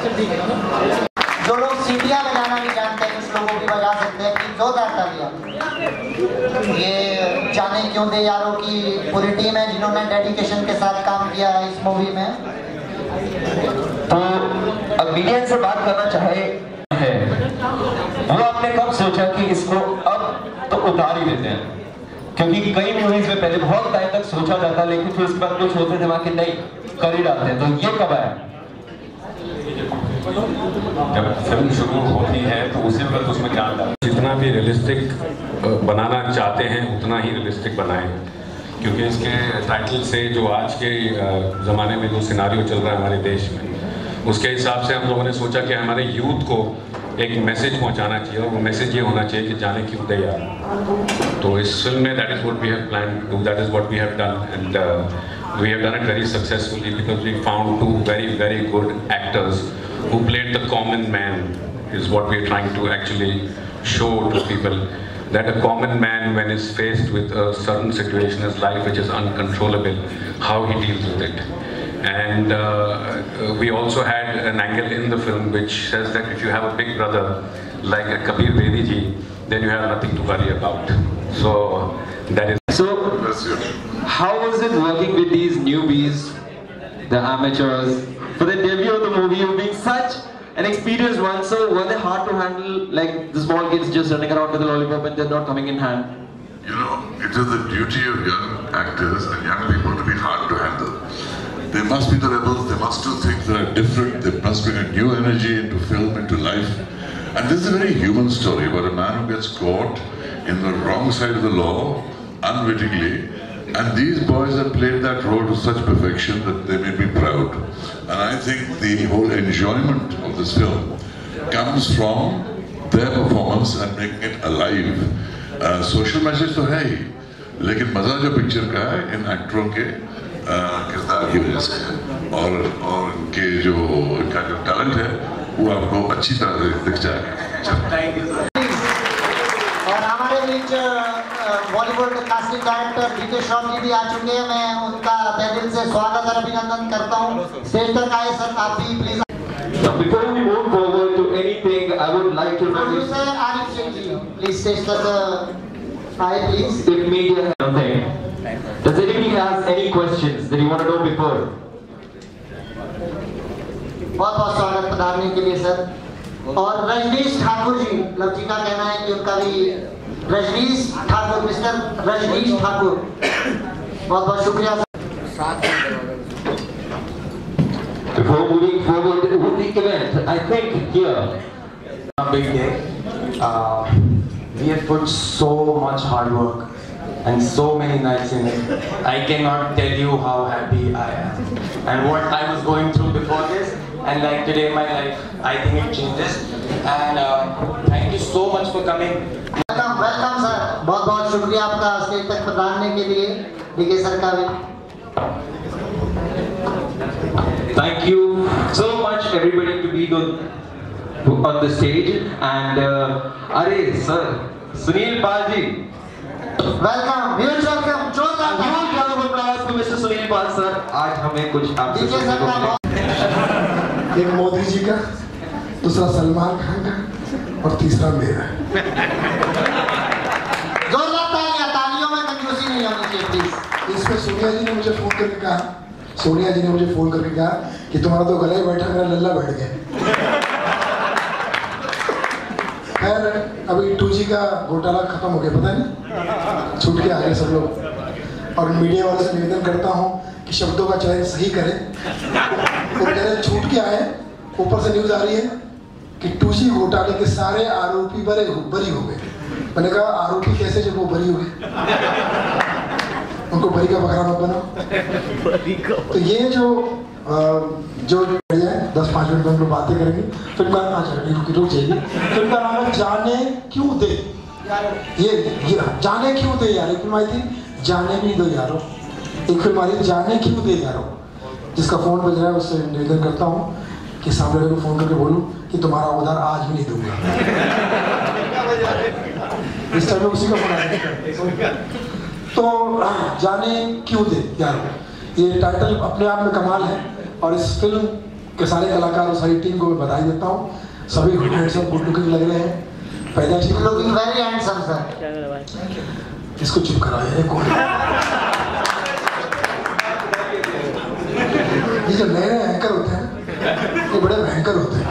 जो लोग सीटियां बजाना भी जानते हैं कुछ लोगों की बजा सकते हैं, कि जोरदार तालियां। ये जाने क्यों दे यारों की पूरी टीम है जिन्होंने डेडिकेशन के साथ काम किया है इस मूवी में। तो अब मीडिया से बात करना चाहे है, वो आपने कब सोचा कि इसको अब तो उतार ही देते हैं? क्योंकि कई मूवीज में पहले बहुत टाइम तक सोचा जाता, लेकिन फिर उसके बाद कुछ होते दिमाग के नहीं कर ही डालते हैं, तो ये कब आया? जब फिल्म शुरू होती है तो उसी वक्त उसमें क्या आता है, जितना भी रियलिस्टिक बनाना चाहते हैं उतना ही रियलिस्टिक बनाएं, क्योंकि इसके टाइटल से जो आज के ज़माने में जो सिनारियो चल रहा है हमारे देश में, उसके हिसाब से हम लोगों ने सोचा कि हमारे यूथ को एक मैसेज पहुंचाना चाहिए, और वो मैसेज ये होना चाहिए कि जाने क्यों दे यार। तो इस फिल्म में that is what we have planned to do, that is what we have done, and we have done it very successfully because we found two very good actors who played the common man, is what we are trying to actually show to people, that a common man, when is faced with a certain situation in his life which is uncontrollable, how he deals with it. And we also had an angle in the film which says that if you have a big brother like Kabir Bedi ji, then you have nothing to worry about. So that is. So how was it working with these newbies, the amateurs, for the debut of the movie, you being such an experienced one? So were they hard to handle, like the small kids just running around with a lollipop and they're not coming in hand? You know, it is the duty of young actors and young people to be hard to handle. They must be the rebels, they must do things that are different, they must bring a new energy into film, into life. And this is a very human story about a man who gets caught in the wrong side of the law, unwittingly, and these boys have played that role to such perfection that they made me proud. And I think the whole enjoyment of this film comes from their performance and making it alive. Social message तो है ही, लेकिन मजा जो picture का है इन एक्टरों के किरदार की वजह से है, और इनके जो इनका जो टैलेंट है वो आपको अच्छी तरह से दिख जाएगा। और हमारे बीच Bollywood casting director DK Shroff ji भी आ चुके हैं, मैं उनका तहे दिल से स्वागत और अभिनंदन करता हूँ। स्टेज तक आए सर, आप भी please. Before we move forward to anything, I would like to know if Producer Arif Singh ji, please stage तक आए please. if media has something, does anybody has any questions that you want to know before? बहुत बहुत स्वागत पधारने के लिए sir. और Rajneesh Thakur ji, love जी का कहना है कि उनका भी रजनीश ठाकुर, मिस्टर रजनीश ठाकुर, बहुत बहुत शुक्रिया sir. Before moving forward with the event, I think here a big day. We have put so much hard work and so many nights in it. I cannot tell you how happy I am and what I was going through before this, and like today my life, I think it changes. And thank you so much for coming. Welcome sir, बहुत बहुत शुक्रिया आपका stage तक पधारने के लिए। DK sir का भी thank you so much everybody to be on the stage, and अरे sir Sunil Pal ji, welcome, huge welcome, जोरदार huge round of applause to Mr. Sunil Pal sir. आज हमें कुछ आपसे सुनने को मिला। एक मोदी जी का, दूसरा सलमान खान का, और तीसरा मेरा। जोरदार तालियां, तालियों में कंजूसी नहीं होनी चाहिए प्लीज। इसमें सोनिया जी ने मुझे फोन करके कहा, सोनिया जी ने मुझे फोन करके कहा कि तुम्हारा तो गला ही बैठा, मेरा लल्ला बैठ गया। खैर अभी 2G का घोटाला खत्म हो गया, पता नहीं छूट के आ गए सब लोग। और मीडिया वाले से निवेदन करता हूँ कि शब्दों का चयन सही करें। वो कह रहे छूट के आए, ऊपर से न्यूज आ रही है कि 2G घोटाले के सारे आरोपी बरी हो गए। मैंने कहा आरोपी कैसे जब वो बरी हो गए? उनको बरी का बकरा मत बनाओ। तो ये जो 10-5 मिनट में हम लोग बातें करेंगे। फिल्म का रुक जाइए। फिल्म का नाम है जाने क्यों दे। ये जाने क्यों दे यार, एक फिल्म आई थी जाने भी दो यारो, एक फिल्म आई थी जाने क्यों दे यारो। जिसका फोन बज रहा है उससे निवेदन करता हूँ कि सामने वाले को फोन करके बोलूं कि तुम्हारा उधार आज भी नहीं दूंगा। इस टाइम में उसी का फोन आया। तो जाने क्यों दे यारो, ये टाइटल अपने आप में कमाल है। और इस फिल्म के सारे कलाकार और सारी टीम को मैं बधाई देता हूँ। सभी हैंडसम गुड लुकिंग लग रहे हैं। पैदाइशी लुकिंग वेरी हैंडसम सर। इसको चुप कराओ यार, कौन ये जो नए नए एंकर होते हैं ये बड़े भयंकर होते हैं।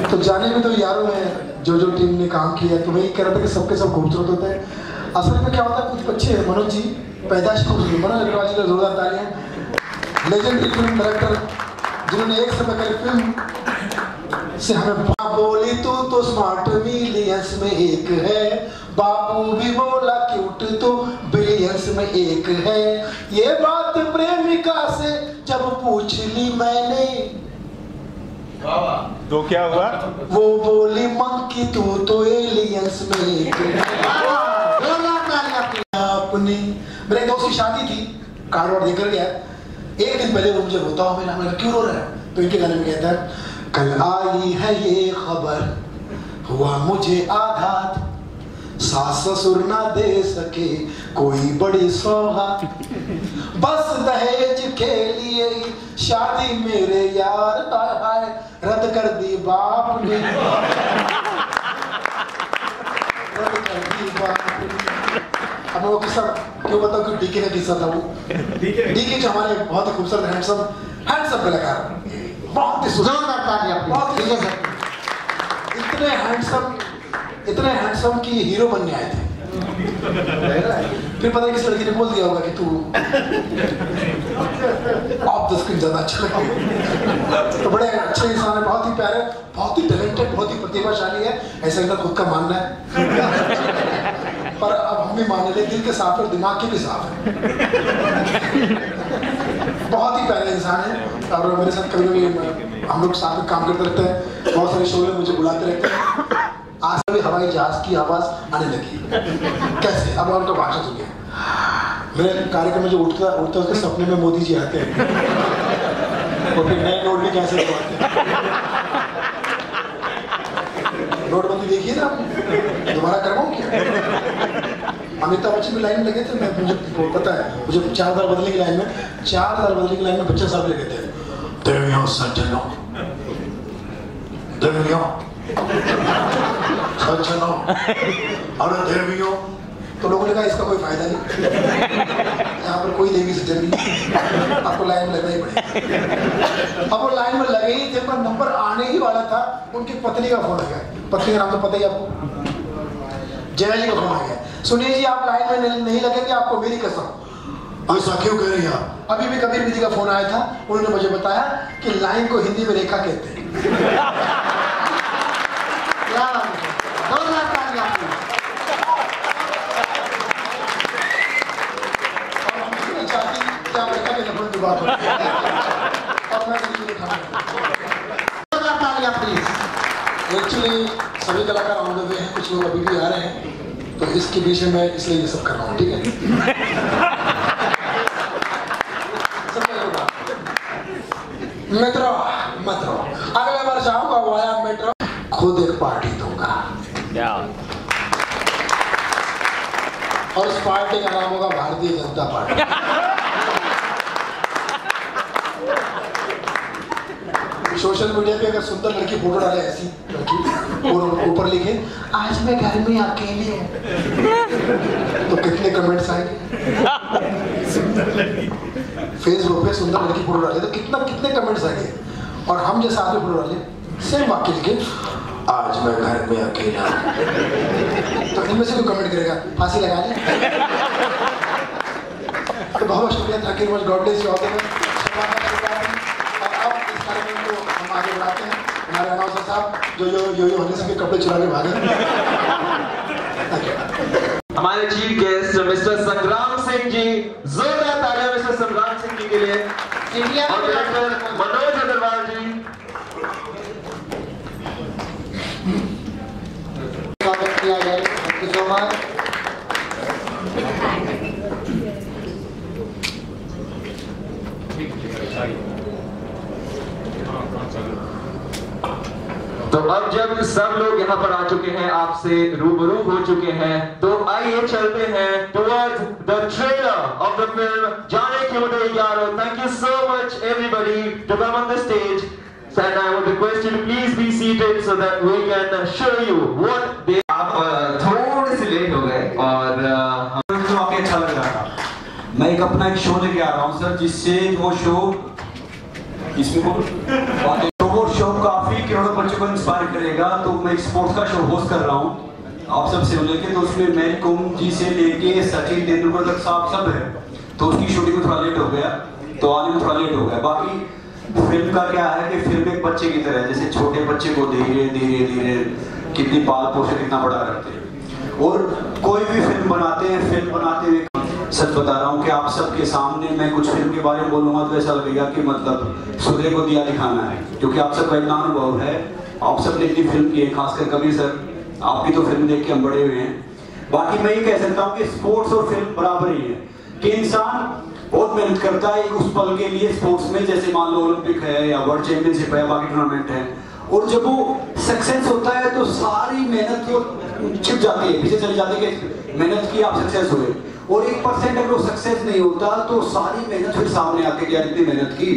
तो जाने में तो यारों में जो टीम ने काम किया तो मैं ये कह रहा था कि सबके सब खूबसूरत होते हैं। असल में क्या होता है, कुछ बच्चे मनोज जी पैदाइश खूबसूरत, मनोज अग्रवाल जी का जोरदार तालियां, लेजेंडरी फिल्म डायरेक्टर जिन्होंने एक समय पहले फिल्म से हमें बोली तो स्मार्ट मिलियंस में एक है, बापू भी बोला क्यूट तो बिलियंस में एक है। ये बात प्रेमिका से जब पूछ ली मैंने तो क्या हुआ? वो बोली मंकी तू तो एलियंस में एक है। अपनी मेरे दोस्त की शादी थी, कार्ड वार्ड देकर गया। एक दिन पहले वो मुझे रोता हुआ मैंने क्यों रो रहा है, तो इनके गाने में कहता है कल आई है ये खबर हुआ मुझे आघात, सास ससुर ना दे सके कोई बड़ी सौगात, बस दहेज के लिए शादी मेरे यार आए रद्द कर दी बाप ने, रद्द कर दी बाप ने। अब वो किस्सा क्यों बताऊं कि डीके का किस्सा था। वो डीके जो हमारे बहुत ही खूबसूरत हैंडसम कलाकार, बहुत ही इतने हैंडसम कि हीरो बनने आए थे। फिर पता नहीं किस लड़की ने बोल दिया होगा कि तू ऑफ द स्क्रीन ज्यादा अच्छा लगे। तो बड़े अच्छे इंसान है, बहुत ही प्यारे, बहुत ही टैलेंटेड, बहुत ही प्रतिभाशाली है, ऐसा इनका खुद का मानना है। पर अब हम भी मान ले, दिल के साफ है और दिमाग के भी साफ है। बहुत ही प्यारे इंसान है और मेरे साथ कभी कभी हम लोग साथ में काम करते रहते हैं, बहुत सारे शो में मुझे बुलाते रहते हैं। आज भी हवाई जहाज की आवाज आने लगी। कैसे? अब उनका भाषण सुनिए। मेरे कार्यक्रम में जो उठता उसके सपने में मोदी जी आते हैं और फिर नए नोट भी कैसे लगवाते हैं। नोटबंदी देखिए ना, दोबारा करवाऊं क्या? अमिताभ बच्चन भी लाइन में लगे थे, मुझे पता है, मुझे 4000 बदलने की लाइन में 4000 बदलने की लाइन में बच्चन साहब लगे थे। देवियों सज्जनों, देवियों सज्जनों, अरे देवियों। तो लोगों ने कहा इसका कोई फायदा नहीं, यहाँ पर कोई देवी सज्जन नहीं, आपको लाइन में लगना ही पड़ेगा। अब वो लाइन में लगे ही थे, पर नंबर आने ही वाला था, उनकी पत्नी का फोन आ गया। पत्नी का नाम तो पता ही आपको, जया जी का फोन आ गया। सुनिए जी, आप लाइन में नहीं लगेंगे, आपको मेरी कसम। ऐसा क्यों कह रही हैं? अभी भी कबीर जी का फोन आया था, उन्होंने मुझे बताया कि लाइन को हिंदी में रेखा कहते हैं। एक्चुअली सभी कलाकार ऑन द वे हैं, कुछ लोग अभी भी आ रहे हैं, तो इसके बीच में मैं इसलिए ये सब कर रहा हूँ, ठीक है? मेट्रो अगले बार जाऊंगा वाया मेट्रो, खुद एक पार्टी दूंगा और उस पार्टी का नाम होगा Bharatiya Janata party. Social media पे अगर सुंदर लड़की फोटो डाले ऐसी लड़की और ऊपर लिखे आज मैं घर में अकेले हूँ, तो कितने कमेंट्स आएंगे? फेसबुक पे सुंदर लड़की फोटो डाले तो कितने कमेंट्स आएंगे? और हम जैसे आदमी फोटो डाले सेम वाक्य लिखे आज मैं घर में अकेला हूँ, तो इनमें से कोई कमेंट करेगा फांसी लगा ले। तो बहुत शुक्रिया, thank you much, God bless you all. आगे बढ़ाते हैं हमारे अनाउंसर साहब जो होने से कपड़े चुरा के भागे। हमारे चीफ गेस्ट मिस्टर संग्राम सिंह जी, जोरदार तालियां मिस्टर संग्राम सिंह जी के लिए। और डायरेक्टर मनोज अग्रवाल जी, स्वागत किया जाए। Thank you so much. तो अब जब सब लोग यहाँ पर आ चुके हैं, आपसे रूबरू हो चुके हैं, तो आइए चलते हैं towards the trailer of the film जाने क्यों दे यारो। Thank you so much everybody to come on the stage, and I would request you to please be seated so that we can show you what they। आप थोड़े से late हो गए और तो आपको अच्छा लग रहा था। मैं एक अपना एक शो लेके आ रहा हूँ सर, जिससे वो शो इसमें वो शो काफी करोड़ों बच्चों को इंस्पायर करेगा। तो मैं एक स्पोर्ट्स का शो होस्ट कर रहा हूँ आप सबसे लेके, तो उसमें मैरी कॉम जी से लेके सचिन तेंदुलकर तक सब है। तो उसकी शूटिंग में थोड़ा लेट हो गया, तो आने में थोड़ा लेट हो गया। बाकी फिल्म का क्या है कि फिल्म एक बच्चे की तरह है, जैसे छोटे बच्चे को धीरे धीरे धीरे कितनी पाल पोषण कितना बड़ा करते हैं। और कोई भी फिल्म बनाते हैं, फिल्म बनाते हुए सच बता रहा हूँ कि आप सबके सामने मैं कुछ फिल्म के बारे में बोलूँगा तो ऐसा लगेगा कि मतलब सूर्य को दिया दिखाना है, क्योंकि आप सबका इतना अनुभव है, आप सब ने इतनी फिल्म की है, खासकर कभी सर आपकी तो फिल्म देख के हम बड़े हुए हैं। बाकी मैं ये कह सकता हूँ कि स्पोर्ट्स और फिल्म बराबर ही है, कि इंसान बहुत मेहनत करता है उस पल के लिए स्पोर्ट्स में, जैसे मान लो ओलंपिक है या वर्ल्ड चैंपियनशिप है, बाकी टूर्नामेंट है, और जब वो सक्सेस होता है तो सारी मेहनत वो छिप जाती है, पीछे चली जाती है कि मेहनत की आप सक्सेस हुए। और 1% अगर वो सक्सेस नहीं होता तो सारी मेहनत फिर सामने आती है, इतनी मेहनत की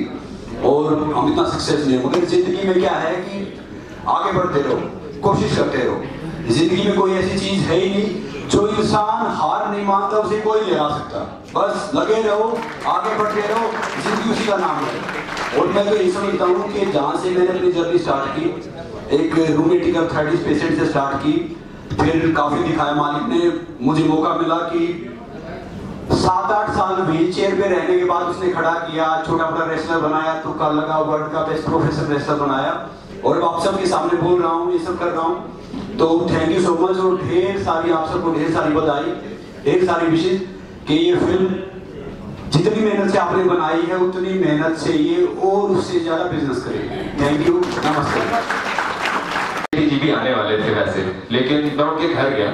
और हम इतना सक्सेस नहीं। मगर जिंदगी में क्या है कि आगे बढ़ते रहो, कोशिश करते रहो। जिंदगी में कोई ऐसी चीज है ही नहीं जो इंसान हार नहीं मानता, उसे कोई नहीं हरा सकता। बस लगे रहो, आगे बढ़ते रहो, जिंदगी उसी का नाम है। और मैं तो ये समझता हूँ कि जहाँ से मैंने अपनी जर्नी स्टार्ट की, एक रूमेटिक आर्थराइटिस पेशेंट से स्टार्ट की, फिर काफी दिखाया मालिक ने, मुझे मौका मिला कि 7-8 साल व्हील चेयर पे रहने के बाद उसने खड़ा किया, छोटा बड़ा रेसलर बनाया, तो कल लगा वर्ल्ड का बेस्ट प्रोफेशनल रेसलर बनाया, और अब आप सबके सामने बोल रहा हूँ, ये सब कर रहा हूँ। तो थैंक यू सो मच, और ढेर सारी आप सबको ढेर सारी बधाई, ढेर सारी विशेष कि ये फिल्म जितनी मेहनत से आपने बनाई है उतनी मेहनत से ये और उससे ज्यादा बिजनेस करेगी। थैंक यू, नमस्ते। जी भी आने वाले थे वैसे, लेकिन मैं उनके घर गया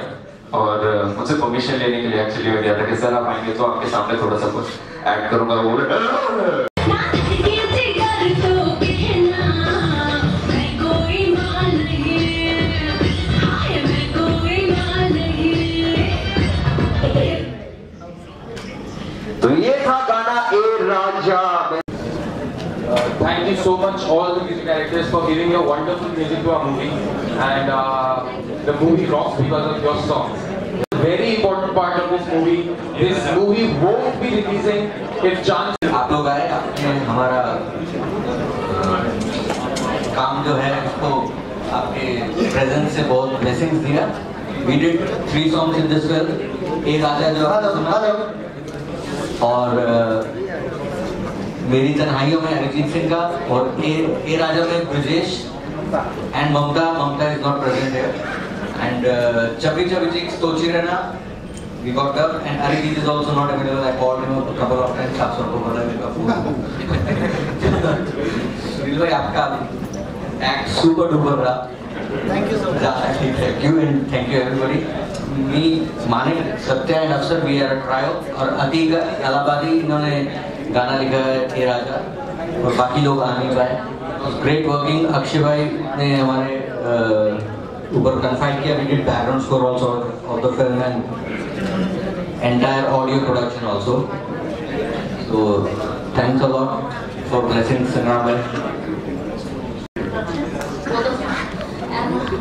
और मुझसे परमिशन लेने के लिए एक्चुअली मैं गया था कि सर आप आएंगे तो आपके सामने थोड़ा सा कुछ ऐड करूंगा। वो तो ये था गाना ए राजा। Thank you so much all the music directors for giving your wonderful music to our movie, and the movie rocks because of your songs. Very important part of this movie. This movie won't be releasing if chance. आप लोग आए, आपने हमारा काम जो है उसको आपके प्रेजेंस से बहुत ब्लेसिंग्स दिया। We did 3 songs in this film. ए राजा जो आपने सुना, और मेरी तन्हाइयों में अरिजीत सिंह का, और ए राजा में Brajesh and Mamta is not present here, and chubby chicks तोची रहना we got up, and Arijit is also not available. I called him a couple of times, आप सबको पता है। सुनील भाई आपका एक्ट सुपर डुपर रहा, thank you so much. Thank you and thank you everybody. Me Manik, Satya and Afsar, we are a trio, और अतीक इलाहाबादी इन्होंने गाना लिखा है ए राजा, और बाकी लोग आ नहीं पाए। ग्रेट वर्किंग, अक्षय भाई ने हमारे ऊपर कन्फाइड किया। We did background score also of the film and entire audio production also. So thanks a lot for blessing Sangram भाई।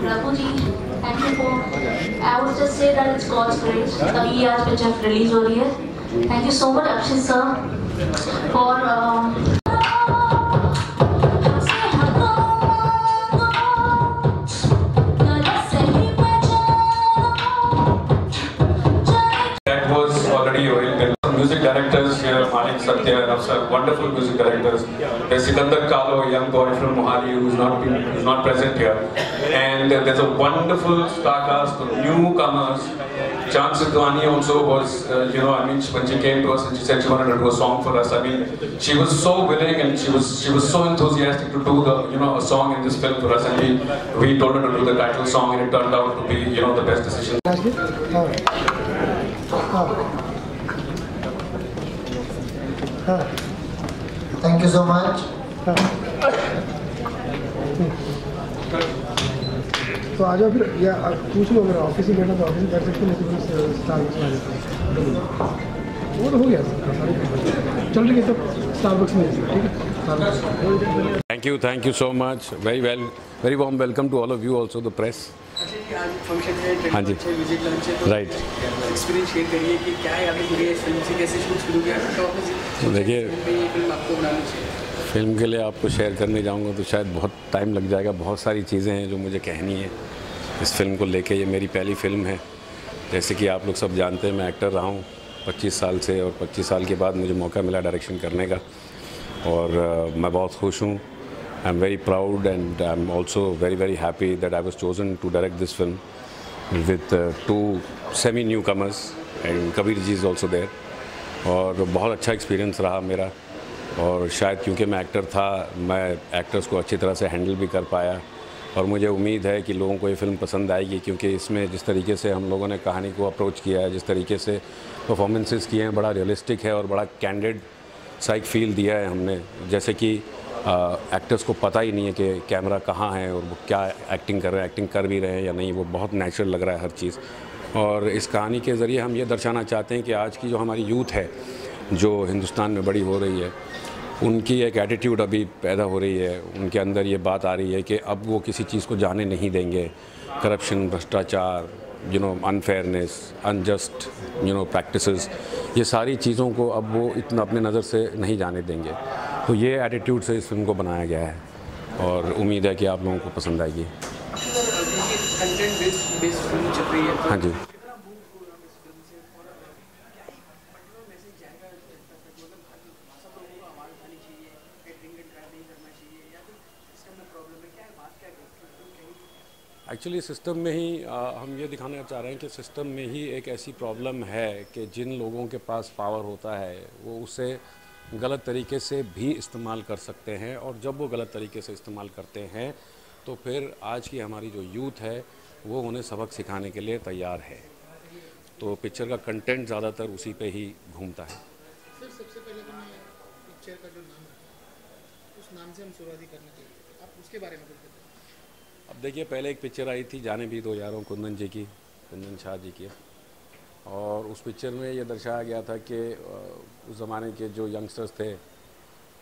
Raghu ji, thank you for. I would just say that it's God's grace. तभी ये आज picture release हो रही है। Thank you so much Akshay sir for That was already available. Music directors here, Malik, Satya, and Afsar, wonderful music directors. There's Sikandar Kalo, a young boy from Mohali who's not present here, and there's a wonderful star cast of newcomers. Chance Sidwani also was, when she came to us and she said she wanted to do a song for us. I mean, she was so willing and she was so enthusiastic to do a song in this film for us, and we told her to do the title song, and it turned out to be, the best decision. Thank you so much. तो आ जाओ फिर, या पूछ लो, अगर office ही बैठा तो office में बैठ सकते, नहीं तो फिर स्टारबक्स में आ जाते। वो तो हो गया सर, चल रही है तो स्टारबक्स में, ठीक है। Thank you so much. Very warm welcome to all of you, also the press. हाँ जी, राइट। एक्सपीरियंस शेयर करिए कि क्या है अभी पूरी फिल्म से कैसे शूट शुरू किया, देखिए फिल्म आपको बनानी चाहिए। फिल्म के लिए आपको शेयर करने जाऊंगा तो शायद बहुत टाइम लग जाएगा। बहुत सारी चीज़ें हैं जो मुझे कहनी है इस फिल्म को लेके। ये मेरी पहली फिल्म है, जैसे कि आप लोग सब जानते हैं मैं एक्टर रहा हूँ 25 साल से, और 25 साल के बाद मुझे मौका मिला डायरेक्शन करने का, और मैं बहुत खुश हूँ। I am very proud and I am also very happy that I was chosen to direct this film with 2 semi newcomers and Kabir ji is also there. और बहुत अच्छा एक्सपीरियंस रहा मेरा, और शायद क्योंकि मैं एक्टर था, मैं एक्टर्स को अच्छी तरह से हैंडल भी कर पाया, और मुझे उम्मीद है कि लोगों को ये फ़िल्म पसंद आएगी, क्योंकि इसमें जिस तरीके से हम लोगों ने कहानी को अप्रोच किया है, जिस तरीके से परफॉर्मेंसेस किए हैं, बड़ा रियलिस्टिक है और बड़ा कैंडिड सा एक फील दिया है हमने, जैसे कि एक्टर्स को पता ही नहीं है कि कैमरा कहाँ है और वो क्या एक्टिंग कर रहे हैं, एक्टिंग कर भी रहे हैं या नहीं, वो बहुत नेचुरल लग रहा है हर चीज़। और इस कहानी के ज़रिए हम ये दर्शाना चाहते हैं कि आज की जो हमारी यूथ है, जो हिंदुस्तान में बड़ी हो रही है, उनकी एक एटीट्यूड अभी पैदा हो रही है, उनके अंदर ये बात आ रही है कि अब वो किसी चीज़ को जाने नहीं देंगे। करप्शन, भ्रष्टाचार, अनफेयरनेस, अनजस्ट प्रैक्टिसेस, ये सारी चीज़ों को अब वो इतना अपने नज़र से नहीं जाने देंगे। तो ये एटीट्यूड से इस फिल्म को बनाया गया है, और उम्मीद है कि आप लोगों को पसंद आएगी। हाँ जी, एक्चुअली सिस्टम में ही हम ये दिखाना चाह रहे हैं कि सिस्टम में ही एक ऐसी प्रॉब्लम है कि जिन लोगों के पास पावर होता है वो उसे गलत तरीके से भी इस्तेमाल कर सकते हैं, और जब वो गलत तरीके से इस्तेमाल करते हैं तो फिर आज की हमारी जो यूथ है वो उन्हें सबक सिखाने के लिए तैयार है। तो पिक्चर का कंटेंट ज़्यादातर उसी पे ही घूमता है। सर, सबसे पहले तो मैं पिक्चर का जो नाम है उस नाम से हम शुरुआत करना चाहिए, आप उसके बारे में कुछ बताइए। अब देखिए, पहले एक पिक्चर आई थी जाने भी दो यारों, कुंदन जी की, कुंदन शाह जी की, और उस पिक्चर में ये दर्शाया गया था कि उस ज़माने के जो यंगस्टर्स थे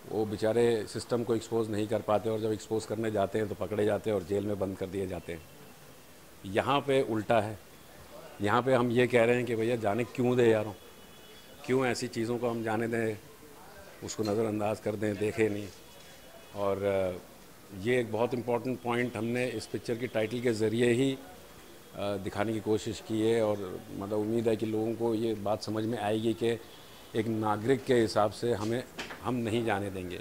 वो बेचारे सिस्टम को एक्सपोज नहीं कर पाते, और जब एक्सपोज करने जाते हैं तो पकड़े जाते हैं और जेल में बंद कर दिए जाते हैं। यहाँ पे उल्टा है, यहाँ पे हम ये कह रहे हैं कि भैया जाने क्यों दे यारों, क्यों ऐसी चीज़ों को हम जाने दें, उसको नज़रअंदाज कर दें, देखें नहीं। और ये एक बहुत इम्पॉर्टेंट पॉइंट हमने इस पिक्चर की टाइटल के ज़रिए ही दिखाने की कोशिश की है, और मतलब उम्मीद है कि लोगों को ये बात समझ में आएगी कि एक नागरिक के हिसाब से हम नहीं जाने देंगे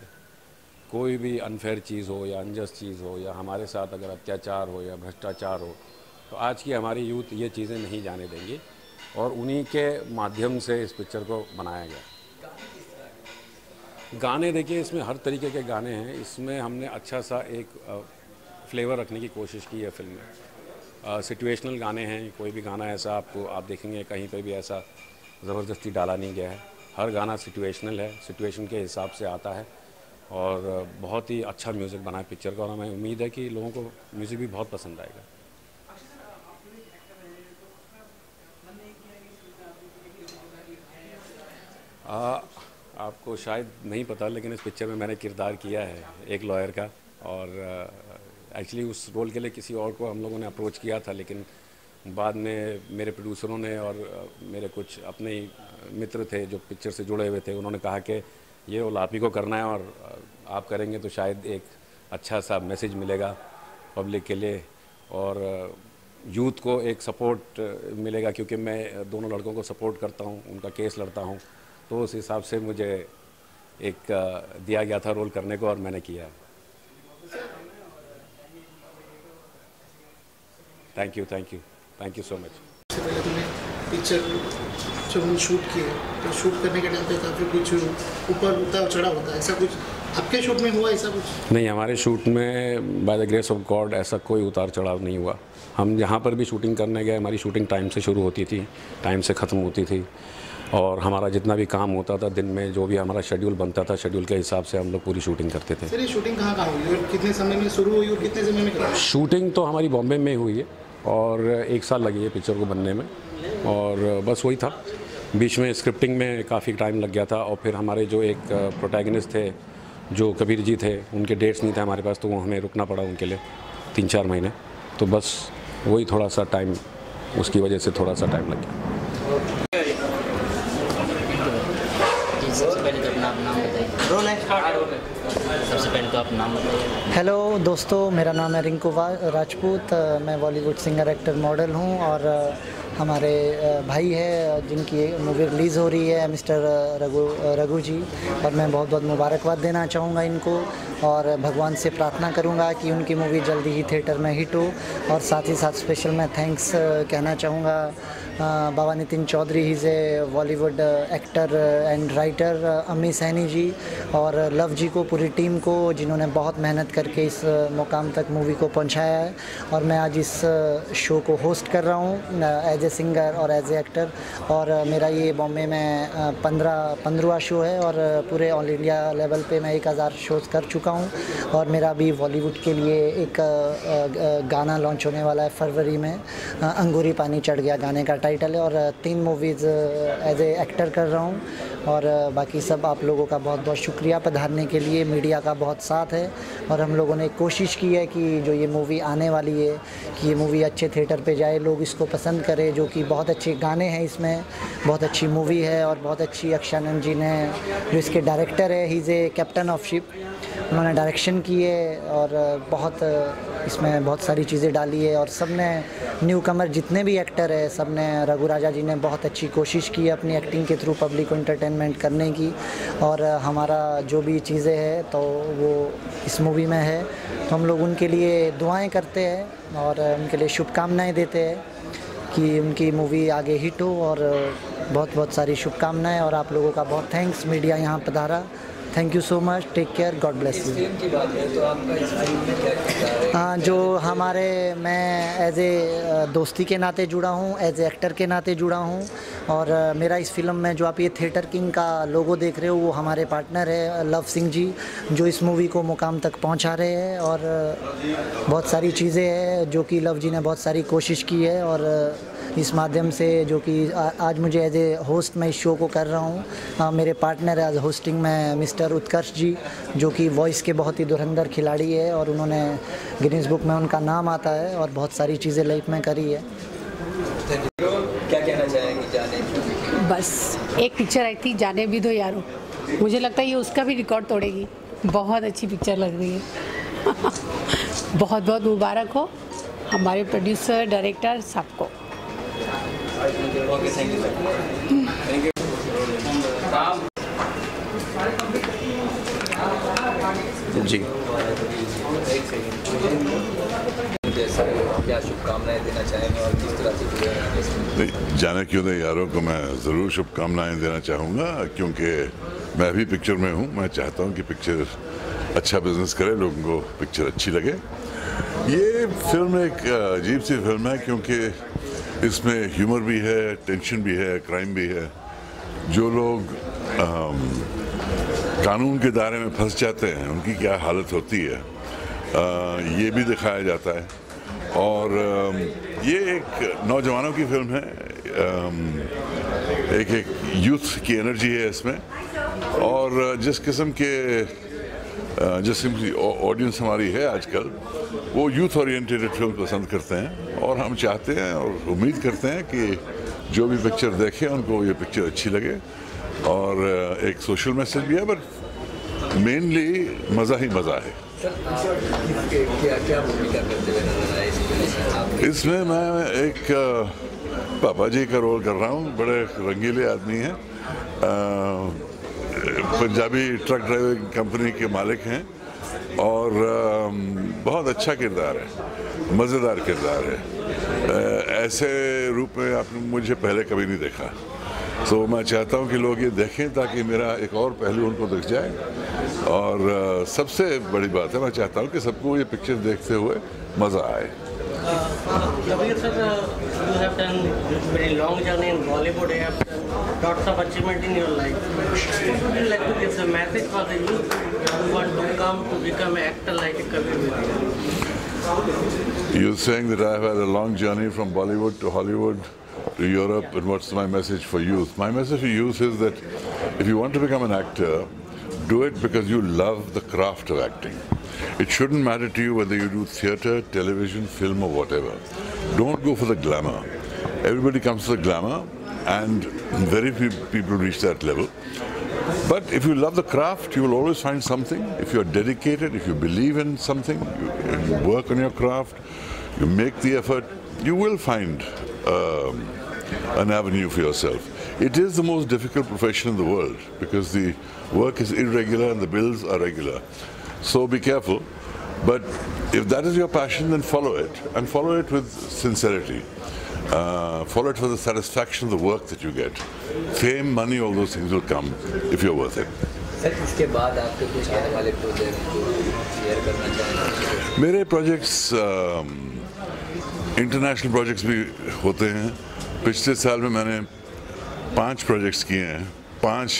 कोई भी अनफेयर चीज़ हो या अनजस्ट चीज़ हो, या हमारे साथ अगर अत्याचार हो या भ्रष्टाचार हो, तो आज की हमारी यूथ ये चीज़ें नहीं जाने देंगी, और उन्हीं के माध्यम से इस पिक्चर को बनाया गया। गाने देखिए, इसमें हर तरीके के गाने हैं, इसमें हमने अच्छा सा एक फ्लेवर रखने की कोशिश की है फिल्म में। सिचुएशनल गाने हैं, कोई भी गाना ऐसा आप देखेंगे कहीं पे भी ऐसा ज़बरदस्ती डाला नहीं गया है। हर गाना सिचुएशनल है, सिचुएशन के हिसाब से आता है, और बहुत ही अच्छा म्यूज़िक बना है पिक्चर का, और हमें उम्मीद है कि लोगों को म्यूज़िक भी बहुत पसंद आएगा। आपको शायद नहीं पता, लेकिन इस पिक्चर में मैंने किरदार किया है एक लॉयर का, और एक्चुअली उस रोल के लिए किसी और को हम लोगों ने अप्रोच किया था, लेकिन बाद में मेरे प्रोड्यूसरों ने और मेरे कुछ अपने ही मित्र थे जो पिक्चर से जुड़े हुए थे, उन्होंने कहा कि ये रोल आप ही को करना है, और आप करेंगे तो शायद एक अच्छा सा मैसेज मिलेगा पब्लिक के लिए, और यूथ को एक सपोर्ट मिलेगा, क्योंकि मैं दोनों लड़कों को सपोर्ट करता हूँ, उनका केस लड़ता हूँ, तो उस हिसाब से मुझे एक दिया गया था रोल करने को, और मैंने किया है। Thank you so much. सबसे पहले तुमने पिक्चर जब हम शूट किए तो शूट करने के टाइम पे काफ़ी कुछ ऊपर उतार चढ़ा होता है, ऐसा कुछ आपके शूट में हुआ? ऐसा कुछ नहीं, हमारे शूट में by the grace of God ऐसा कोई उतार चढ़ाव नहीं हुआ। हम जहाँ पर भी शूटिंग करने गए, हमारी शूटिंग टाइम से शुरू होती थी, टाइम से ख़त्म होती थी। और हमारा जितना भी काम होता था दिन में, जो भी हमारा शेड्यूल बनता था, शेड्यूल के हिसाब से हम लोग पूरी शूटिंग करते थे। सर ये शूटिंग कहाँ हुई और कितने समय में शुरू हुई और कितने समय में खत्म? शूटिंग तो हमारी बॉम्बे में हुई है और 1 साल लगी है पिक्चर को बनने में, और बस वही था। बीच में स्क्रिप्टिंग में काफ़ी टाइम लग गया था, और फिर हमारे जो एक प्रोटैगनिस्ट थे जो कबीर जी थे, उनके डेट्स नहीं थे हमारे पास, तो वो हमें रुकना पड़ा उनके लिए 3-4 महीने। तो बस वही थोड़ा सा टाइम, उसकी वजह से थोड़ा सा टाइम लग गया। सबसे पहले तो अपना नाम बताइए। सबसे पहले तो अपना नाम बताइए। हेलो दोस्तों, मेरा नाम है रिंकू राजपूत। मैं बॉलीवुड सिंगर, एक्टर, मॉडल हूँ और हमारे भाई है जिनकी मूवी रिलीज़ हो रही है, मिस्टर रघु जी, और मैं बहुत बहुत मुबारकबाद देना चाहूँगा इनको और भगवान से प्रार्थना करूँगा कि उनकी मूवी जल्दी ही थिएटर में हिट हो। और साथ ही साथ स्पेशल मैं थैंक्स कहना चाहूँगा Baba Nitin Chaudhary, he is a Bollywood actor and writer, Ammi Saini जी और लव जी को, पूरी टीम को, जिन्होंने बहुत मेहनत करके इस मुकाम तक मूवी को पहुंचाया है। और मैं आज इस शो को होस्ट कर रहा हूं एज ए सिंगर और एज ए एक्टर, और मेरा ये बॉम्बे में 15वां शो है और पूरे ऑल इंडिया लेवल पे मैं 1000 शोज़ कर चुका हूं। और मेरा भी बॉलीवुड के लिए एक गाना लॉन्च होने वाला है फरवरी में, अंगूरी पानी चढ़ गया गाने का टाइटल है, और 3 मूवीज़ एज ए एक्टर कर रहा हूँ। और बाकी सब आप लोगों का बहुत बहुत शुक्रिया पधारने के लिए, मीडिया का बहुत साथ है, और हम लोगों ने कोशिश की है कि जो ये मूवी आने वाली है कि ये मूवी अच्छे थिएटर पे जाए, लोग इसको पसंद करें, जो कि बहुत अच्छे गाने हैं इसमें, बहुत अच्छी मूवी है और बहुत अच्छी अक्षानंद जी ने, जो इसके डायरेक्टर है, ही is a captain of ship, उन्होंने डायरेक्शन की है और बहुत इसमें बहुत सारी चीज़ें डाली है। और सब ने न्यू कमर जितने भी एक्टर है, सब ने, रघु राजा जी ने बहुत अच्छी कोशिश की है अपनी एक्टिंग के थ्रू पब्लिक को एंटरटेनमेंट करने की, और हमारा जो भी चीज़ें हैं तो वो इस मूवी में है। तो हम लोग उनके लिए दुआएं करते हैं और उनके लिए शुभकामनाएं देते हैं कि उनकी मूवी आगे हिट हो, और बहुत बहुत सारी शुभकामनाएं। और आप लोगों का बहुत थैंक्स, मीडिया यहाँ पधारा, thank you so much, take care, God bless you. Film की बात है तो आपका इस फिल्म में क्या किरदार है? हाँ, जो हमारे, मैं एज ए दोस्ती के नाते जुड़ा हूँ, एज ए एक्टर के नाते जुड़ा हूँ, और मेरा इस फिल्म में जो आप ये थिएटर किंग का लोगो देख रहे हो वो हमारे पार्टनर है लव सिंह जी, जो इस मूवी को मुकाम तक पहुँचा रहे हैं। और बहुत सारी चीज़ें हैं जो कि लव जी ने बहुत सारी कोशिश की है, और इस माध्यम से जो कि आज मुझे एज ए होस्ट मैं इस शो को कर रहा हूँ। मेरे पार्टनर एज होस्टिंग में मिस्टर उत्कर्ष जी, जो कि वॉइस के बहुत ही धुरंधर खिलाड़ी है, और उन्होंने गिनीज बुक में उनका नाम आता है और बहुत सारी चीज़ें लाइफ में करी है। क्या कहना चाहेंगे जाने की? बस एक पिक्चर आई थी, जाने भी दो यारो, मुझे लगता है ये उसका भी रिकॉर्ड तोड़ेगी। बहुत अच्छी पिक्चर लग रही है। बहुत बहुत मुबारक हो हमारे प्रोड्यूसर, डायरेक्टर, सबको। Okay, thank you sir. Thank you. जी, क्या शुभकामनाएं देना चाहेंगे और किस तरह से? जाने क्यों नहीं यारों को मैं ज़रूर शुभकामनाएं देना चाहूँगा, क्योंकि मैं भी पिक्चर में हूँ। मैं चाहता हूँ कि पिक्चर अच्छा बिजनेस करे, लोगों को पिक्चर अच्छी लगे। ये फिल्म एक अजीब सी फिल्म है, क्योंकि इसमें ह्यूमर भी है, टेंशन भी है, क्राइम भी है। जो लोग कानून के दायरे में फंस जाते हैं उनकी क्या हालत होती है, ये भी दिखाया जाता है। और ये एक नौजवानों की फिल्म है, एक यूथ की एनर्जी है इसमें, और जिस किस्म की ऑडियंस हमारी है आजकल, वो यूथ ओरिएंटेड फिल्म पसंद करते हैं। और हम चाहते हैं और उम्मीद करते हैं कि जो भी पिक्चर देखें उनको ये पिक्चर अच्छी लगे, और एक सोशल मैसेज भी है, बट मेनली मज़ा ही मज़ा है। क्या भूमिका करते हुए नजर आए इसमें? मैं एक पापा जी का रोल कर रहा हूँ। बड़े रंगीले आदमी हैं, पंजाबी ट्रक ड्राइविंग कंपनी के मालिक हैं, और बहुत अच्छा किरदार है, मज़ेदार किरदार है। ऐसे रूप में आपने मुझे पहले कभी नहीं देखा। तो मैं चाहता हूँ कि लोग ये देखें ताकि मेरा एक और पहलू उनको दिख जाए। और सबसे बड़ी बात है, मैं चाहता हूँ कि सबको ये पिक्चर देखते हुए मज़ा आए। Kabir sir, you have done very long journey in Bollywood. You have done lots of achievement in your life. Would you like to give the message for the youth who want to come to become an actor like Kabir Vidya? You're saying that I've had a long journey from Bollywood to Hollywood to Europe, and what's my message for youth? My message for youth is that if you want to become an actor, do it because you love the craft of acting. It shouldn't matter to you whether you do theatre, television, film or whatever. Don't go for the glamour. Everybody comes to the glamour and very few people reach that level. But if you love the craft, you will always find something. If you're dedicated, if you believe in something, you work on your craft, you make the effort, you will find an avenue for yourself. It is the most difficult profession in the world because the work is irregular and the bills are regular. So be careful. But if that is your passion, then follow it, and follow it with sincerity. Follow it for the satisfaction of the work that you get. Fame, money, all those things will come if you're worth it. Sir इसके बाद आपके कुछ आने वाले project को share करना चाहेंगे? मेरे प्रोजेक्ट्स इंटरनेशनल प्रोजेक्ट्स भी होते हैं। पिछले साल में मैंने 5 प्रोजेक्ट्स किए हैं 5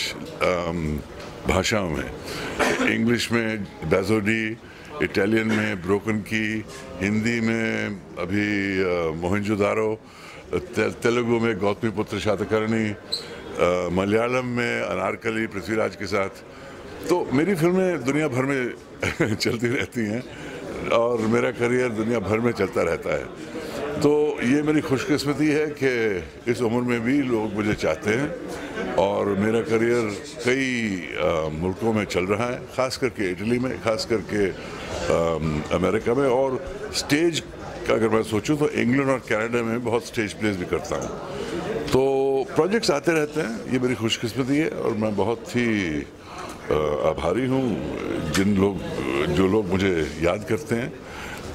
भाषाओं में। इंग्लिश में बैजोडी, इटालियन में ब्रोकन की, हिंदी में अभी मोहनजोदारो, तेलुगु में गौतमीपुत्र शातकर्णी, मलयालम में अनारकली पृथ्वीराज के साथ। तो मेरी फिल्में दुनिया भर में चलती रहती हैं और मेरा करियर दुनिया भर में चलता रहता है। तो ये मेरी खुशकिस्मती है कि इस उम्र में भी लोग मुझे चाहते हैं और मेरा करियर कई मुल्कों में चल रहा है, ख़ास करके इटली में, ख़ास करके अमेरिका में, और स्टेज का अगर मैं सोचूं तो इंग्लैंड और कनाडा में बहुत स्टेज प्लेस भी करता हूं। तो प्रोजेक्ट्स आते रहते हैं, ये मेरी खुशकिस्मती है और मैं बहुत ही आभारी हूं जो लोग मुझे याद करते हैं।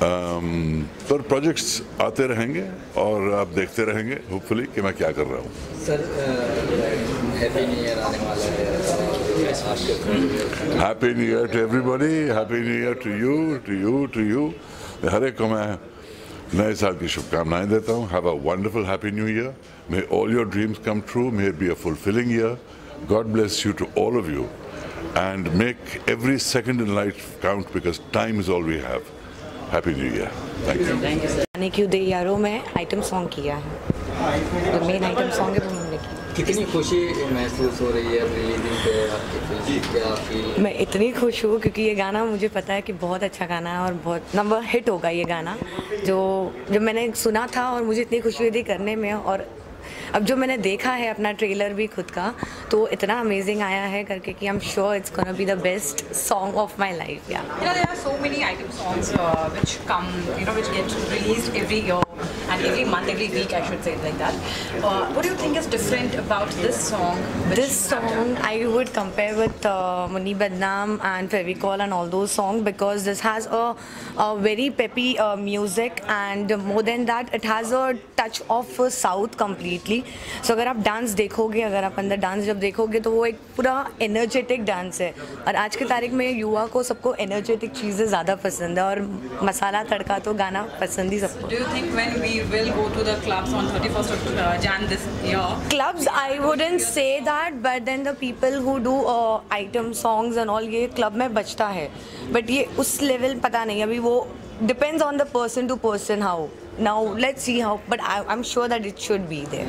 पर प्रोजेक्ट्स आते रहेंगे और आप देखते रहेंगे होपफुली कि मैं क्या कर रहा हूँ। सर हैप्पी न्यू ईयर आने वाला है आपके। Happy new year to everybody, happy new year to you. हर एक को मैं नए साल की शुभकामनाएं देता हूँ। Have a wonderful happy new year. May all your dreams come true. May it be a fulfilling year. God bless you to all of you and make every second in life count because time is all we have. Happy New Year. Thank you. Thank you sir. जाने क्यों दे यारों में item song किया है। जो main item song है वो हमने किया। कितनी खुशी महसूस हो रही है रिलीजिंग पे आपकी फिल्म? क्या फील? मैं इतनी खुश हूँ क्योंकि ये गाना मुझे पता है कि बहुत अच्छा गाना है और बहुत नंबर हिट होगा ये गाना। जो मैंने सुना था और मुझे इतनी खुशी हुई थी करने में, और अब जो मैंने देखा है अपना ट्रेलर भी खुद का, तो इतना अमेजिंग आया है करके कि I am sure it's gonna be the best song of my life. या there are so many item songs which come, which get released every year and every month, every week, I should say it like that. What do you think is different about this song? This song I would compare with Munni Badnaam and Fevicol and all those songs because this has a very peppy music, and more than that it has a touch of South completely. So अगर आप dance देखोगे, अगर आप अंदर dance जब देखोगे तो वो एक पूरा एनर्जेटिक डांस है, और आज की तारीख में युवा को सबको एनर्जेटिक चीज़ें ज़्यादा पसंद है और मसाला तड़का तो गाना पसंद ही सबको। Do you think when we will go to the clubs on 31st of Jan this year? Clubs, I wouldn't say that, but then the people who do item songs and all, ये club में बचता है, but ये उस level पता नहीं, अभी वो depends on the person to person how. Now let's see how, but I'm sure that it should be there.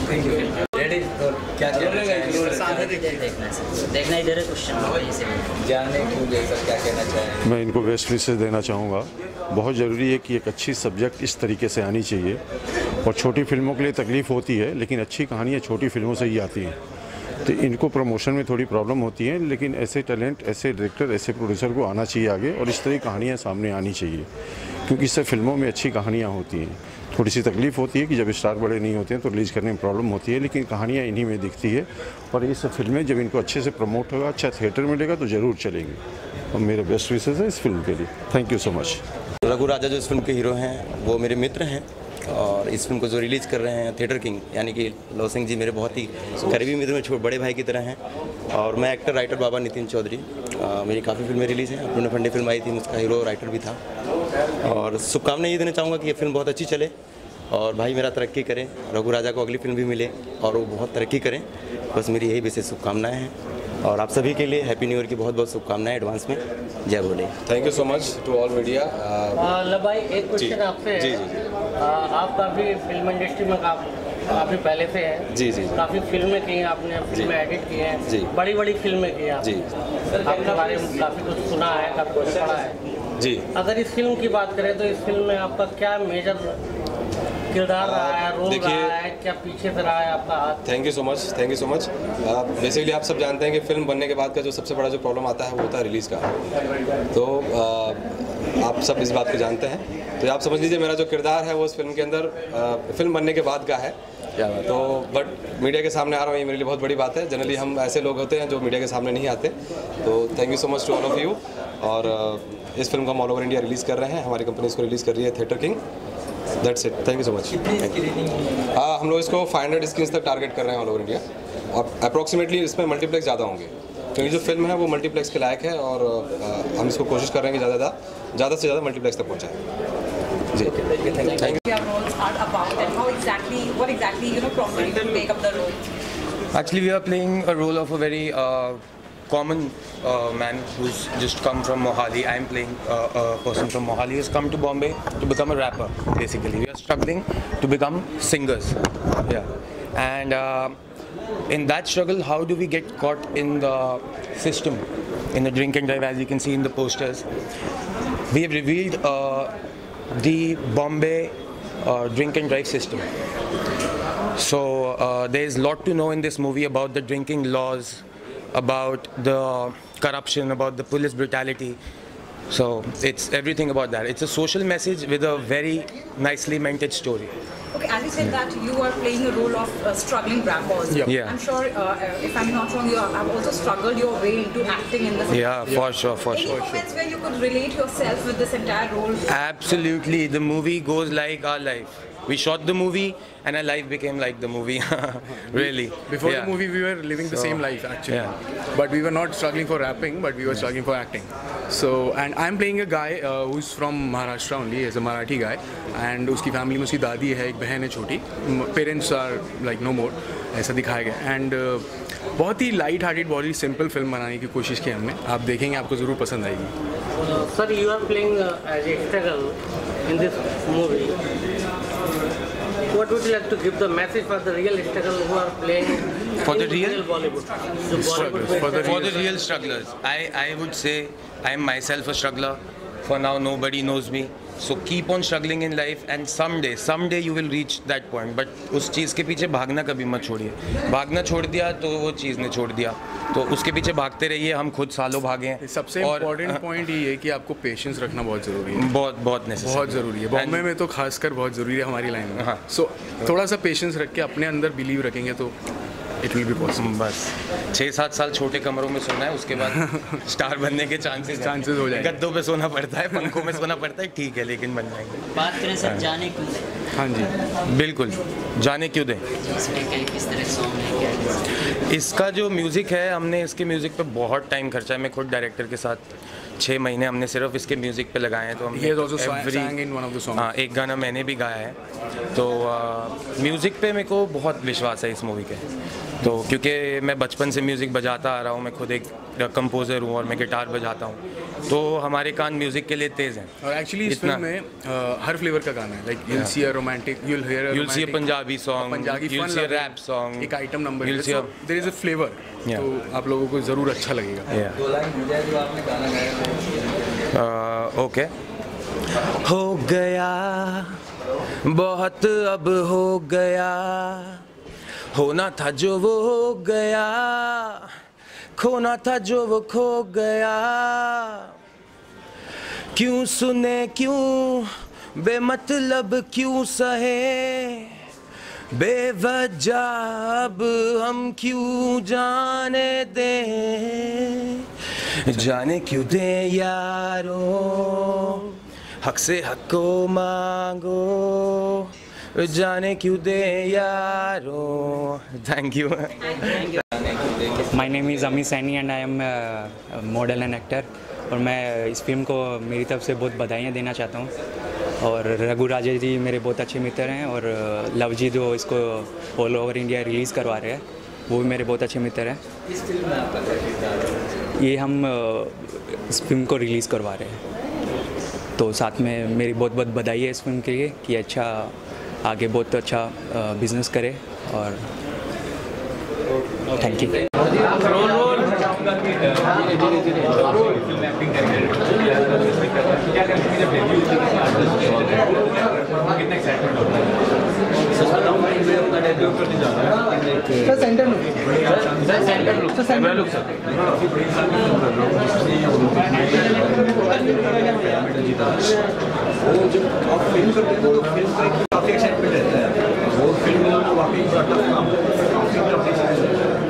Thank you. Ready? क्या देखना इधर है क्वेश्चन जाने क्यों दे सर, क्या कहना चाहें? मैं इनको बेस्ट विशेस देना चाहूँगा। बहुत ज़रूरी है कि एक अच्छी सब्जेक्ट इस तरीके से आनी चाहिए, और छोटी फिल्मों के लिए तकलीफ़ होती है लेकिन अच्छी कहानियाँ छोटी फिल्मों से ही आती हैं। तो इनको प्रमोशन में थोड़ी प्रॉब्लम होती है, लेकिन ऐसे टैलेंट, ऐसे डायरेक्टर, ऐसे प्रोड्यूसर को आना चाहिए आगे, और इस तरह की कहानियाँ सामने आनी चाहिए, क्योंकि इससे फिल्मों में अच्छी कहानियाँ होती हैं। थोड़ी सी तकलीफ़ होती है कि जब स्टार बड़े नहीं होते हैं तो रिलीज़ करने में प्रॉब्लम होती है, लेकिन कहानियाँ इन्हीं में दिखती है, और ये सब फिल्में जब इनको अच्छे से प्रमोट होगा, अच्छा थिएटर मिलेगा तो ज़रूर चलेंगी। और मेरे बेस्ट विशेस है इस फिल्म के लिए। Thank you so much. Raghu Raja जो इस फिल्म के हीरो हैं वो मेरे मित्र हैं, और इस फिल्म को जो रिलीज़ कर रहे हैं थिएटर किंग यानी कि लव सिंह जी मेरे बहुत ही करीबी मित्र में छोटे बड़े भाई की तरह हैं, और मैं एक्टर राइटर बाबा नितिन चौधरी। मेरी काफ़ी फिल्में रिलीज़ हैं। अपने फंडे फिल्म आई थी, उसका हीरो राइटर भी था, और शुभकामनाएं ये देना चाहूँगा कि ये फिल्म बहुत अच्छी चले और भाई मेरा तरक्की करें, रघु राजा को अगली फिल्म भी मिले और वो बहुत तरक्की करें, बस मेरी यही विशेष शुभकामनाएं हैं। और आप सभी के लिए हैप्पी न्यू ईयर की बहुत बहुत शुभकामनाएं एडवांस में। जय बोले। Thank you so much to all media. भाई एक क्वेश्चन आपसे। जी जी। आप काफ़ी फिल्म इंडस्ट्री में काफ़ी पहले से हैं। जी जी। काफ़ी फिल्में की हैं आपने, फिल्में एडिट की हैं। जी। बड़ी बड़ी फिल्में की हैं। जी। आपके बारे में काफ़ी कुछ सुना है, काफ़ी कुछ पढ़ा है। जी। अगर इस फिल्म की बात करें तो इस फिल्म में आपका क्या मेजर किरदार रहा है, रोल रहा है, क्या पीछे से रहा है आपका हाथ? Thank you so much, thank you so much. Basically आप सब जानते हैं कि फिल्म बनने के बाद का जो सबसे बड़ा जो प्रॉब्लम आता है वो होता है रिलीज़ का। तो आप सब इस बात को जानते हैं, तो आप समझ लीजिए मेरा जो किरदार है वो उस फिल्म के अंदर फिल्म बनने के बाद का है। तो बट मीडिया के सामने आ रहा हूँ, ये मेरे लिए बहुत बड़ी बात है। जनरली हम ऐसे लोग होते हैं जो मीडिया के सामने नहीं आते। तो thank you so much to all of you. और इस फिल्म को हम ऑल ओवर इंडिया रिलीज़ कर रहे हैं, हमारी कंपनी इसको रिलीज़ कर रही है theatre king. That's it, thank you so much. हम लोग इसको 500 स्क्रीन्स तक टारगेट कर रहे हैं ऑल ओवर इंडिया, और अप्रॉक्सीमेटली इसमें मल्टीप्लेक्स ज़्यादा होंगे क्योंकि जो फिल्म है वो मल्टीप्लेक्स के लायक है, और हम इसको कोशिश कर रहे हैं कि ज़्यादा से ज़्यादा मल्टीप्लेक्स तक पहुँचाएँ। जी, thank you. Actually, we are playing a role of a very common man who's just come from Mohali. I am playing a person from Mohali who's come to Bombay to become a rapper. Basically, we are struggling to become singers. Yeah, and in that struggle, how do we get caught in the system, in the drink and drive? As you can see in the posters, we have revealed the Bombay drink and drive system. So there is a lot to know in this movie about the drinking laws, about the corruption, about the police brutality. So it's everything about that. It's a social message with a very nicely mentored story. Okay, as you said that you are playing a role of struggling rappers. Yeah. I'm sure, if I'm not wrong, you have also struggled your way into acting in this. Yeah, for sure, for Any sure. moments where you could relate yourself with this entire role? Absolutely, the movie goes like our life. We shot the movie and our life became like the movie. Really. Before the movie we were living the same life actually. Yeah. But we were not struggling for rapping, but we were struggling for acting. So, and I'm playing a guy who's from Maharashtra only, as a Marathi guy. And उसकी family में उसकी दादी है, एक बहन है छोटी. Parents are like no more. ऐसा दिखाया गया. And बहुत ही लाइट हार्टेड, बहुत ही सिंपल फिल्म बनाने की कोशिश की हमने. आप देखेंगे, आपको ज़रूर पसंद आएगी. Sir, you are playing as a struggle in this movie. What would you like to give the message for the real struggle who are playing for the in real Bollywood? for the real strugglers? I would say I am myself a struggler. For now, nobody knows me. So keep on struggling in life, and someday you will reach that point. But उस चीज़ के पीछे भागना कभी मत छोड़िए. भागना छोड़ दिया तो वो चीज़ ने छोड़ दिया. तो उसके पीछे भागते रहिए. हम खुद सालों भागे हैं. सबसे इम्पोर्टेंट पॉइंट ये है कि आपको पेशेंस रखना बहुत ज़रूरी है. बहुत नेसेसरी. बहुत ज़रूरी है. बॉम्बे में तो खासकर बहुत ज़रूरी है हमारी लाइन में. सो थोड़ा सा पेशेंस रख के अपने अंदर बिलीव रखेंगे तो इट विल बी पॉसिबल. बस 6-7 साल छोटे कमरों में सोना है, उसके बाद स्टार बनने के चांसेस हो जाएंगे. गद्दों पे सोना पड़ता है, पंखों में सोना पड़ता है, ठीक है, लेकिन बन जाएंगे. बात करें सर जाने क्यों दें? हाँ जी, बिल्कुल, जाने क्यों दें. किस तरह सॉन्ग है, क्या इसका जो म्यूज़िक है, हमने इसके म्यूज़िक पे बहुत टाइम खर्चा है. मैं खुद डायरेक्टर के साथ 6 महीने हमने सिर्फ इसके म्यूज़िक पे लगाए हैं. तो हमने एक गाना मैंने भी गाया है. तो म्यूज़िक पे मेरे को बहुत विश्वास है इस मूवी के. तो क्योंकि मैं बचपन से म्यूज़िक बजाता आ रहा हूँ, मैं खुद एक कंपोज़र हूँ और मैं गिटार बजाता हूँ, तो हमारे कान म्यूज़िक के लिए तेज़ हैं. और एक्चुअली इस फिल्म में हर फ्लेवर का गाना है. Like you'll see a romantic, you'll see a Punjabi song, you'll see a rap song, एक आइटम नंबर है. So there is a flavor. तो आप लोगों को ज़रूर अच्छा लगेगा. ओके. हो गया बहुत, अब हो गया, होना था जो वो हो गया, खोना था जो वो खो गया. क्यों सुने, क्यों बेमतलब, क्यों सहे बेवजह, अब हम क्यों जाने दें, जाने क्यों दें यारो, हक से हक को मांगो, जाने क्यों दे यारो. Thank you. My name is Ami Saini and I am model and actor. और मैं इस फिल्म को मेरी तरफ से बहुत बधाइयाँ देना चाहता हूँ. और रघु राजा जी मेरे बहुत अच्छे मित्र हैं, और लव जी जो इसको ऑल ओवर इंडिया रिलीज़ करवा रहे हैं वो भी मेरे बहुत अच्छे मित्र हैं। इस फिल्म में आपका क्या किरदार है? ये हम इस फिल्म को रिलीज़ करवा रहे हैं, तो साथ में मेरी बहुत बहुत बधाई है इस फिल्म के लिए कि अच्छा आगे बहुत अच्छा बिजनेस करे, और थैंक यू। काफ़ी एक्साइटमेंट रहता है, वो फिल्म वाकई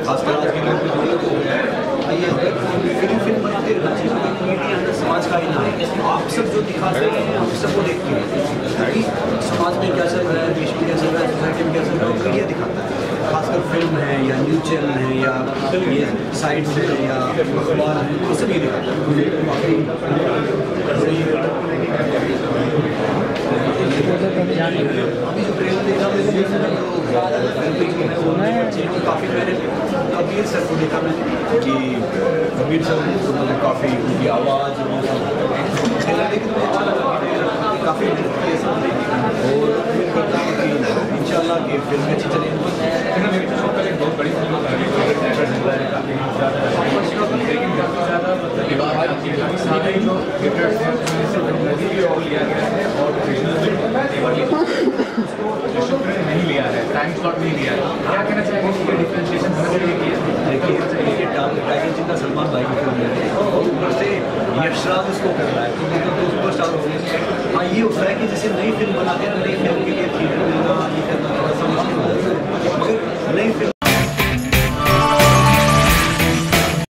खासकर आज के दौर में फिल्म बनाते रहना चाहिए। समाज का ही ना है, आप सब जो दिखाते हैं आप सबको देखते हैं, क्योंकि समाज में क्या चल रहा है, देश में क्या चल रहा है, सोसाइटी में क्या चल रहा है, मीडिया दिखाता है। खासकर फिल्म है या न्यूज़ चैनल है या ये साइट्स है या अखबार है, वो सब ये दिखाता है। अभी जो ट्रेलर देखा काफ़ी मैंने कबीर सर को देखा मैंने कि कबीर सर मतलब काफ़ी उनकी आवाज़ ट्रेलर देख के अच्छा लगा, काफ़ी मेहनत की और उम्मीद करता हूँ कि इंशाल्लाह कि फिल्म अच्छी चलेगी। बहुत बड़ी नहीं लिया है, टाइम स्लॉट नहीं लिया है, क्या कहना चाहेंगे कि डिफरेंशिएशन देखिए टाइगर जितना सलमान भाई की फिल्म है और ऊपर से यशराज उसको कर रहा है, तो सुपर स्टार हो गए। हाँ ये होता है कि जैसे नई फिल्म बनाते हैं, नई फिल्म के लिए थिएटर